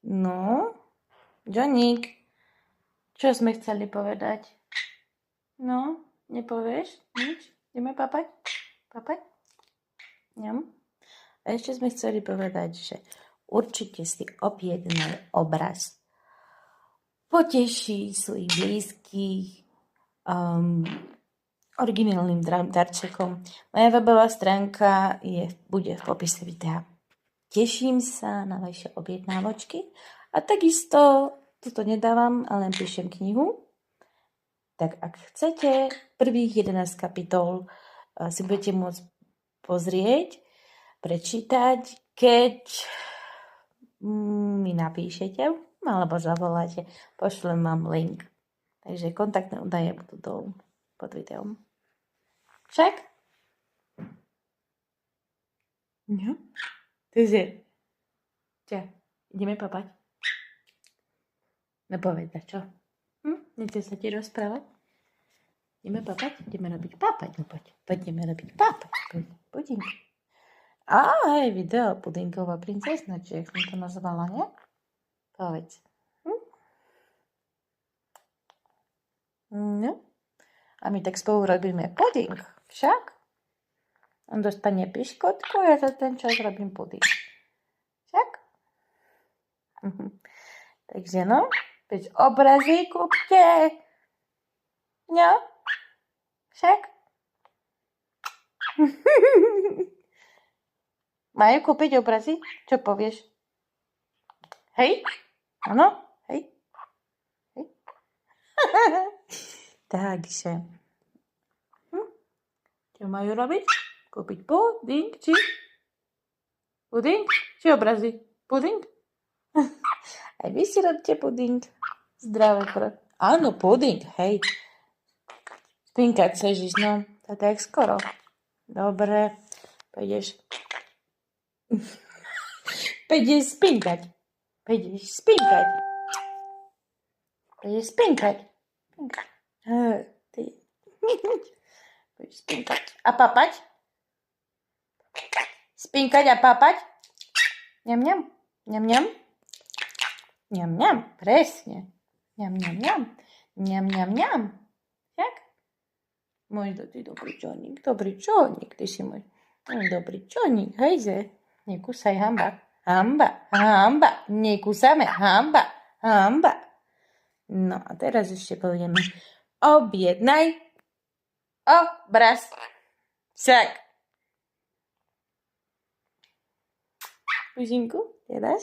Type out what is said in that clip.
No, Joník, čo sme chceli povedať? No, nepovieš nič? Ideme papať? Papať? Ňam. A ešte sme chceli povedať, že určite si objednaj obraz. Poteší svojich blízkych originálnym darčekom. Moja webová stránka bude v popise videa. Teším sa na vaše objednávočky a takisto toto nedávam, ale len píšem knihu. Tak ak chcete prvých 11 kapitol si budete môcť pozrieť, prečítať, keď mi napíšete alebo zavoláte, pošlem vám link. Takže kontaktné údaje budú dolu pod videom. Však? No. Takže, čo? Ideme papať? No povedz, čo? Nechce sa ti rozprávať? Ideme papať? Ideme robiť papať. No poď. Ideme robiť papať. Pudink. Aj video Pudinková princezna, či jak som to nazvala, ne? Povedz. No. A my tak spolu robíme puding. Však? On dostane piškotku a ja za ten čas robím puding. Však? Takže no, veď obrazy kúpte. No, však? Majú kúpiť obrazy? Čo povieš? Hej? Áno? Hej? Hej? Takže. Čo majú robiť? Kúpiť puding, či? Puding? Či obrazy? Puding? Aj vy si robíte puding. Zdravé pro... Áno, puding, hej. Spinkať chceš ísť, no. To tak skoro. Dobre. Pôjdeš spinkať. Pôjdeš spinkať. Ty. Pôjdeš spinkať. A papať? Spinkať a papať? Ňam, ňam. Ňam, ňam. Ňam, ňam. Presne. Ňam, ňam, ňam. Ňam, ňam, ňam. Jak? Môj dobrý čoník. Dobrý čoník. Ty si môj dobrý čoník. Hejže. Nekúsaj, hamba. Hamba. Hamba. Nekúsame. Hamba. Hamba. No a teraz ešte povieme. Objednaj obraz. Však. Puzinku, teraz?